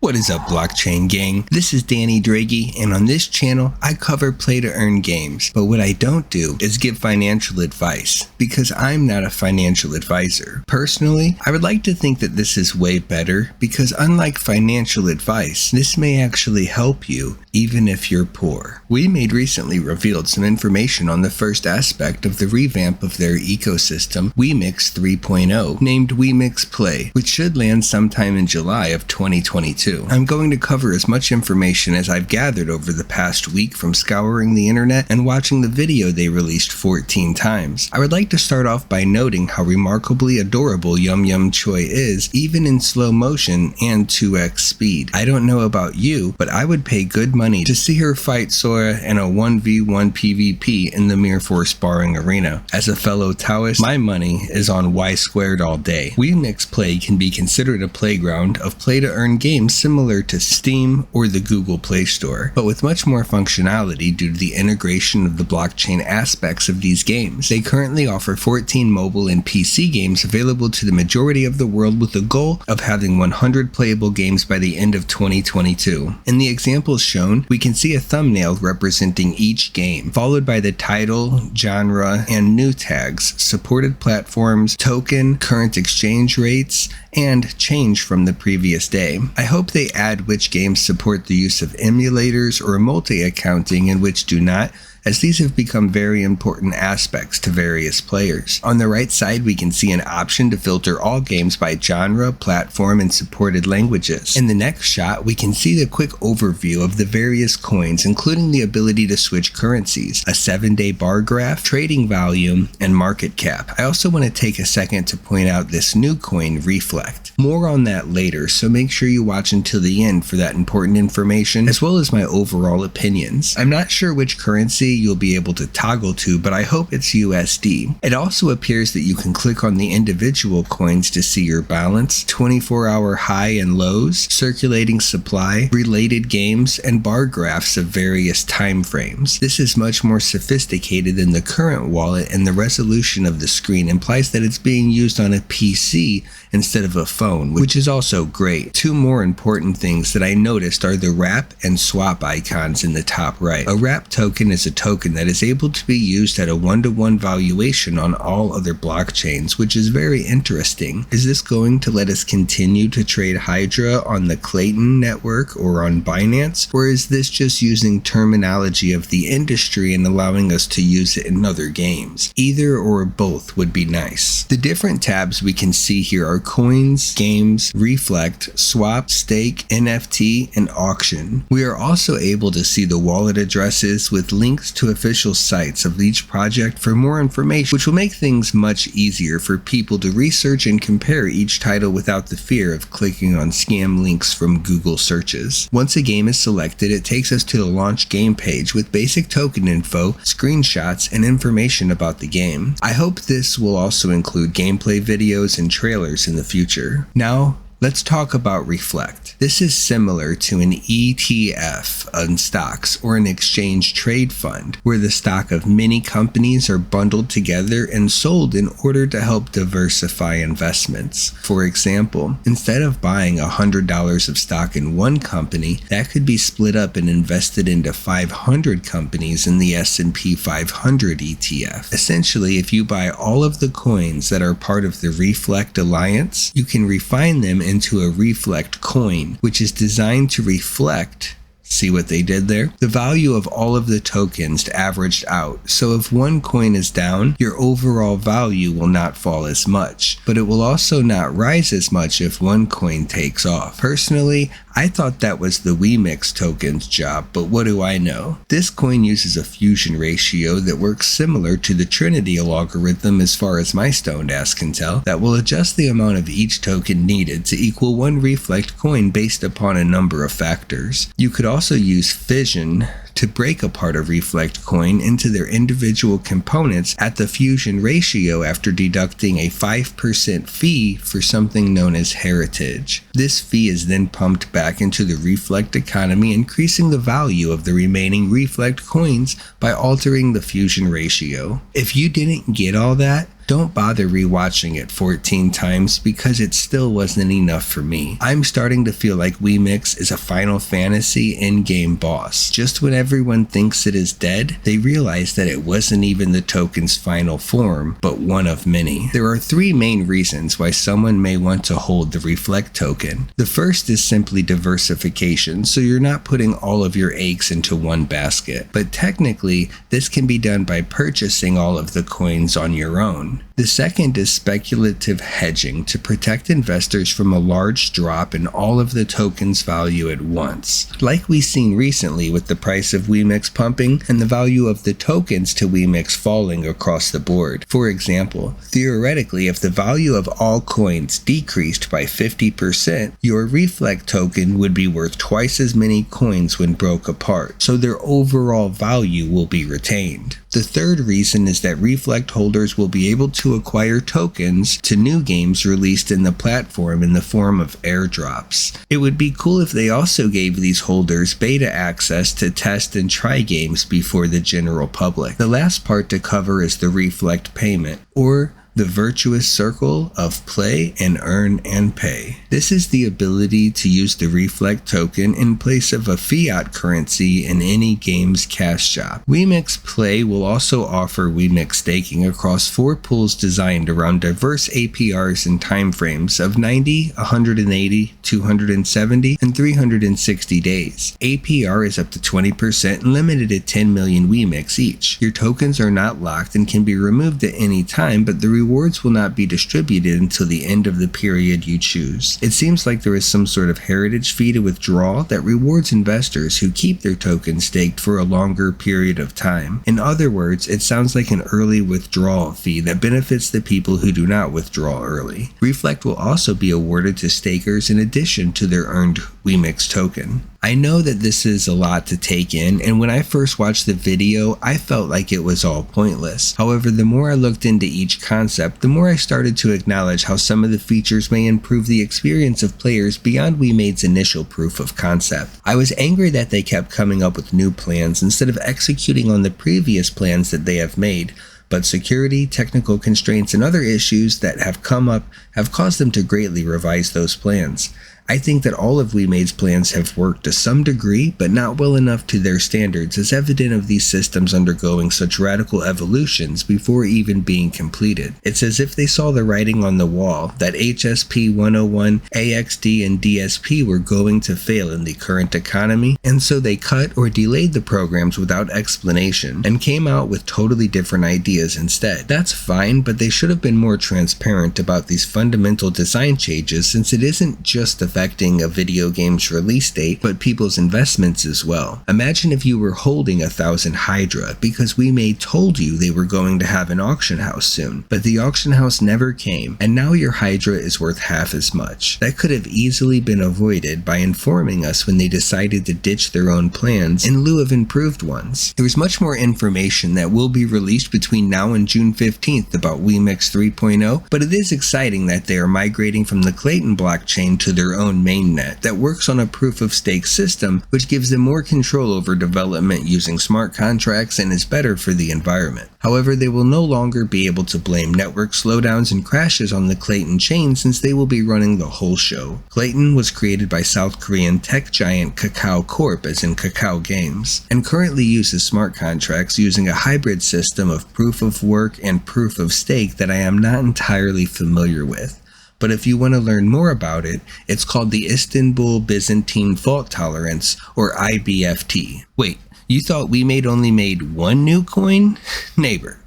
What is up, blockchain gang? This is Danny Draghi, and on this channel, I cover play-to-earn games. But what I don't do is give financial advice, because I'm not a financial advisor. Personally, I would like to think that this is way better, because unlike financial advice, this may actually help you, even if you're poor. Wemix recently revealed some information on the first aspect of the revamp of their ecosystem, Wemix 3.0, named Wemix Play, which should land sometime in July of 2022. I'm going to cover as much information as I've gathered over the past week from scouring the internet and watching the video they released 14 times. I would like to start off by noting how remarkably adorable Yum Choi is, even in slow motion and 2x speed. I don't know about you, but I would pay good money to see her fight Sora in a 1v1 PvP in the Mirror Force sparring arena. As a fellow Taoist, my money is on Y squared all day. Wemix Play can be considered a playground of play-to-earn games similar to Steam or the Google Play Store, but with much more functionality due to the integration of the blockchain aspects of these games. They currently offer 14 mobile and PC games available to the majority of the world, with the goal of having 100 playable games by the end of 2022. In the examples shown, we can see a thumbnail representing each game, followed by the title, genre, and new tags, supported platforms, token, current exchange rates, and change from the previous day. I hope they add which games support the use of emulators or multi-accounting and which do not, as these have become very important aspects to various players. On the right side, we can see an option to filter all games by genre, platform, and supported languages. In the next shot, we can see the quick overview of the various coins, including the ability to switch currencies, a 7-day bar graph, trading volume, and market cap. I also want to take a second to point out this new coin, Reflect. More on that later, so make sure you watch until the end for that important information, as well as my overall opinions. I'm not sure which currency you'll be able to toggle to, but I hope it's USD. It also appears that you can click on the individual coins to see your balance, 24-hour high and lows, circulating supply, related games, and bar graphs of various time frames. This is much more sophisticated than the current wallet, and the resolution of the screen implies that it's being used on a PC instead of a phone, which is also great. Two more important things that I noticed are the wrap and swap icons in the top right. A wrap token is a token that is able to be used at a 1-to-1 valuation on all other blockchains, which is very interesting. Is this going to let us continue to trade Hydra on the Clayton network or on Binance, or is this just using terminology of the industry and allowing us to use it in other games? Either or both would be nice. The different tabs we can see here are coins, games, reflect, swap, stake, NFT, and auction. We are also able to see the wallet addresses with links to official sites of each project for more information, which will make things much easier for people to research and compare each title without the fear of clicking on scam links from Google searches. Once a game is selected, it takes us to the launch game page with basic token info, screenshots, and information about the game. I hope this will also include gameplay videos and trailers in the future. Now, let's talk about Reflect. This is similar to an ETF on stocks or an exchange trade fund, where the stock of many companies are bundled together and sold in order to help diversify investments. For example, instead of buying $100 of stock in one company, that could be split up and invested into 500 companies in the S&P 500 ETF. Essentially, if you buy all of the coins that are part of the Reflect Alliance, you can refine them into a Reflect coin, which is designed to reflect, see what they did there? The value of all of the tokens averaged out. So if one coin is down, your overall value will not fall as much, but it will also not rise as much if one coin takes off. Personally, I thought that was the Wemix token's job, but what do I know? This coin uses a fusion ratio that works similar to the Trinity algorithm as far as my stoned ass can tell, that will adjust the amount of each token needed to equal one Reflect coin based upon a number of factors. You could also use fission to break apart a Reflect coin into their individual components at the fusion ratio after deducting a 5% fee for something known as heritage. This fee is then pumped back into the Reflect economy, increasing the value of the remaining Reflect coins by altering the fusion ratio. If you didn't get all that, Don't bother rewatching it 14 times because it still wasn't enough for me. I'm starting to feel like Wemix is a Final Fantasy in-game boss. Just when everyone thinks it is dead, they realize that it wasn't even the token's final form, but one of many. There are three main reasons why someone may want to hold the Reflect token. The first is simply diversification, so you're not putting all of your eggs into one basket. But technically, this can be done by purchasing all of the coins on your own. The second is speculative hedging to protect investors from a large drop in all of the token's value at once. Like we've seen recently with the price of Wemix pumping and the value of the tokens to Wemix falling across the board. For example, theoretically, if the value of all coins decreased by 50%, your Reflect token would be worth twice as many coins when broke apart, so their overall value will be retained. The third reason is that Reflect holders will be able to acquire tokens to new games released in the platform in the form of airdrops. It would be cool if they also gave these holders beta access to test and try games before the general public. The last part to cover is the Reflect payment, or the virtuous circle of play and earn and pay. This is the ability to use the Reflect token in place of a fiat currency in any game's cash shop. Wemix Play will also offer Wemix staking across 4 pools designed around diverse APRs and timeframes of 90, 180, 270, and 360 days. APR is up to 20% and limited at 10 million Wemix each. Your tokens are not locked and can be removed at any time, but the rewards will not be distributed until the end of the period you choose. It seems like there is some sort of heritage fee to withdraw that rewards investors who keep their tokens staked for a longer period of time. In other words, it sounds like an early withdrawal fee that benefits the people who do not withdraw early. Reflect will also be awarded to stakers in addition to their earned Wemix token. I know that this is a lot to take in, and when I first watched the video, I felt like it was all pointless. However, the more I looked into each concept, the more I started to acknowledge how some of the features may improve the experience of players beyond Wemade's initial proof of concept. I was angry that they kept coming up with new plans instead of executing on the previous plans that they have made, but security, technical constraints, and other issues that have come up have caused them to greatly revise those plans. I think that all of Wemade's plans have worked to some degree, but not well enough to their standards, as evident of these systems undergoing such radical evolutions before even being completed. It's as if they saw the writing on the wall that HSP 101, AXD, and DSP were going to fail in the current economy, and so they cut or delayed the programs without explanation and came out with totally different ideas instead. That's fine, but they should have been more transparent about these fundamental design changes, since it isn't just affecting a video game's release date, but people's investments as well. Imagine if you were holding 1,000 Hydra because Wemade told you they were going to have an auction house soon, but the auction house never came, and now your Hydra is worth half as much. That could have easily been avoided by informing us when they decided to ditch their own plans in lieu of improved ones. There's much more information that will be released between now and June 15th about Wemix 3.0, but it is exciting that they are migrating from the Clayton blockchain to their own mainnet that works on a proof-of-stake system, which gives them more control over development using smart contracts and is better for the environment. However, they will no longer be able to blame network slowdowns and crashes on the Clayton chain, since they will be running the whole show. Clayton was created by South Korean tech giant Kakao Corp, as in Kakao Games, and currently uses smart contracts using a hybrid system of proof of work and proof of stake that I am not entirely familiar with. But if you want to learn more about it, it's called the Istanbul Byzantine Fault Tolerance, or IBFT. Wait, you thought Wemade only made one new coin? Neighbor.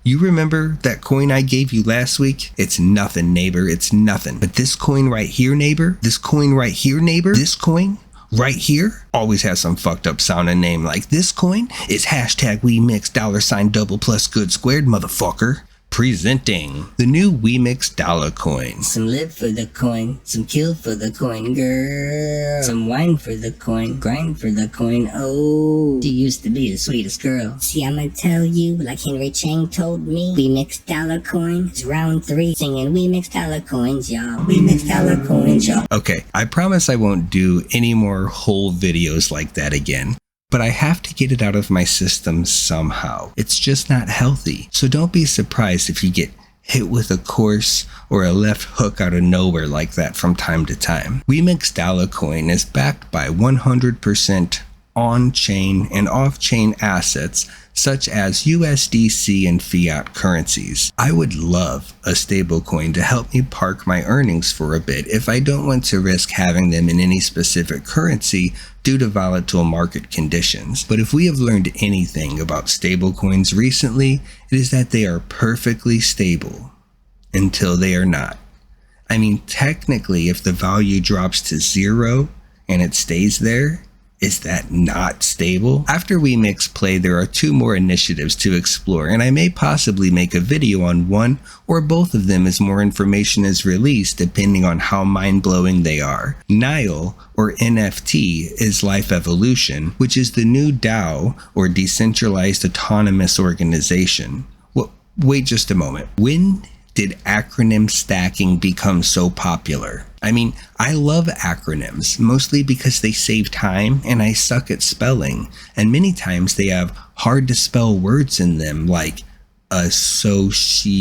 You remember that coin I gave you last week? It's nothing, neighbor, it's nothing. But this coin right here, neighbor? This coin right here, neighbor? This coin? Right here always has some fucked up sounding name like this coin is hashtag Wemix $+good², motherfucker. Presenting the new Wemix dollar coin. Some live for the coin, some kill for the coin, girl. Some wine for the coin, grind for the coin, oh. She used to be the sweetest girl. See, I'ma tell you, like Henry Chang told me, Wemix dollar coin, it's round 3, singing Wemix dollar coins, y'all. Wemix dollar coins, y'all. Okay, I promise I won't do any more whole videos like that again. but I have to get it out of my system somehow. It's just not healthy. So don't be surprised if you get hit with a course or a left hook out of nowhere like that from time to time. Wemix Coin is backed by 100% on-chain and off-chain assets such as USDC and fiat currencies. I would love a stablecoin to help me park my earnings for a bit if I don't want to risk having them in any specific currency due to volatile market conditions. But if we have learned anything about stablecoins recently, it is that they are perfectly stable until they are not. I mean, technically, if the value drops to 0 and it stays there, is that not stable? After Wemix Play, there are 2 more initiatives to explore, and I may possibly make a video on one or both of them as more information is released depending on how mind-blowing they are. Niia, or NFT, is Life Evolution, which is the new DAO, or Decentralized Autonomous Organization. Well, wait just a moment. When did acronym stacking become so popular? I mean, I love acronyms, mostly because they save time and I suck at spelling, and many times they have hard to spell words in them like association.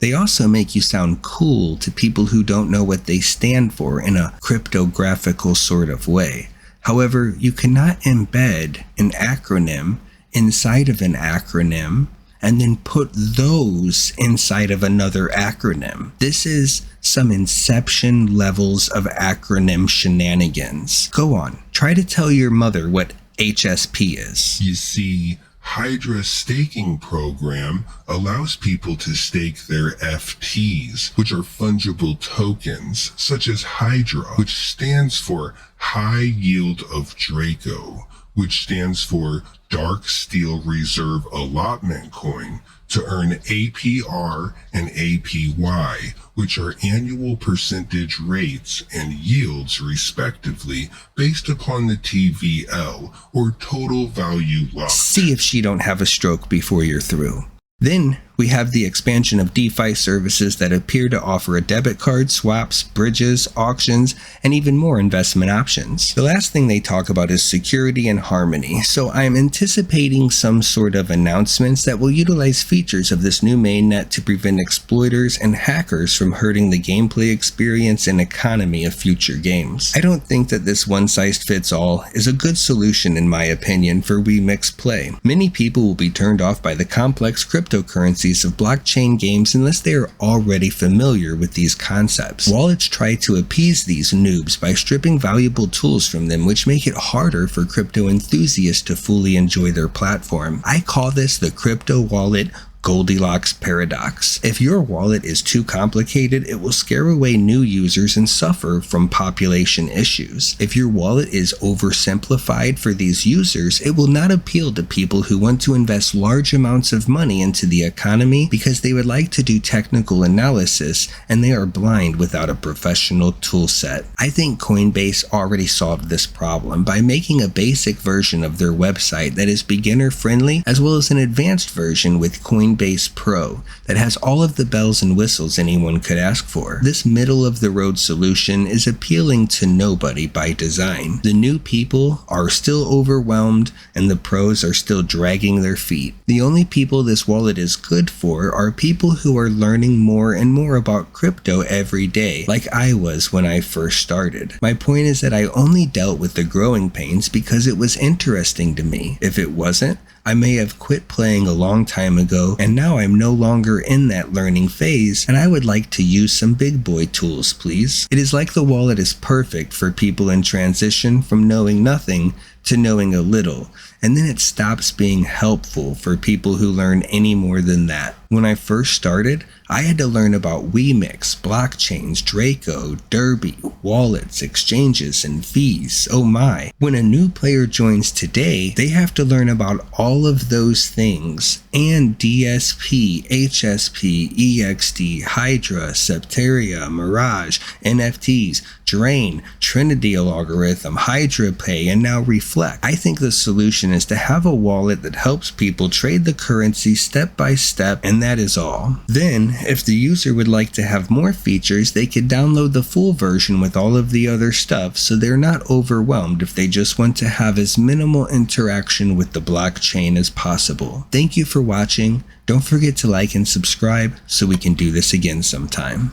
They also make you sound cool to people who don't know what they stand for in a cryptographical sort of way. However, you cannot embed an acronym inside of an acronym and then put those inside of another acronym. This is some inception levels of acronym shenanigans. Go on, try to tell your mother what HSP is. You see, Hydra staking program allows people to stake their FTs, which are fungible tokens, such as Hydra, which stands for High Yield of Draco, which stands for Dark Steel Reserve Allotment Coin, to earn APR and APY, which are annual percentage rates and yields respectively based upon the TVL, or total value locked. See if she don't have a stroke before you're through. Then we have the expansion of DeFi services that appear to offer a debit card, swaps, bridges, auctions, and even more investment options. The last thing they talk about is security and harmony, so I'm anticipating some sort of announcements that will utilize features of this new mainnet to prevent exploiters and hackers from hurting the gameplay experience and economy of future games. I don't think that this one-size-fits-all is a good solution in my opinion for Wemix Play. Many people will be turned off by the complex cryptocurrencies of blockchain games unless they are already familiar with these concepts. Wallets try to appease these noobs by stripping valuable tools from them, which make it harder for crypto enthusiasts to fully enjoy their platform. I call this the crypto wallet Goldilocks paradox. If your wallet is too complicated, it will scare away new users and suffer from population issues. If your wallet is oversimplified for these users, it will not appeal to people who want to invest large amounts of money into the economy because they would like to do technical analysis and they are blind without a professional tool set. I think Coinbase already solved this problem by making a basic version of their website that is beginner friendly, as well as an advanced version with Coinbase Pro that has all of the bells and whistles anyone could ask for. This middle-of-the-road solution is appealing to nobody by design. The new people are still overwhelmed and the pros are still dragging their feet. The only people this wallet is good for are people who are learning more and more about crypto every day, like I was when I first started. My point is that I only dealt with the growing pains because it was interesting to me. If it wasn't, I may have quit playing a long time ago, and now I'm no longer in that learning phase, and I would like to use some big boy tools, please. It is like the wallet is perfect for people in transition from knowing nothing to knowing a little, and then it stops being helpful for people who learn any more than that. When I first started, I had to learn about Wemix, blockchains, Draco, Derby, wallets, exchanges, and fees. Oh my. When a new player joins today, they have to learn about all of those things, and DSP, HSP, EXD, Hydra, Septeria, Mirage, NFTs, Drain, Trinity algorithm, Hydra Pay, and now Reflect. I think the solution is to have a wallet that helps people trade the currency step by step, and that is all. Then if the user would like to have more features, they could download the full version with all of the other stuff so they're not overwhelmed if they just want to have as minimal interaction with the blockchain as possible. Thank you for watching. Don't forget to like and subscribe so we can do this again sometime.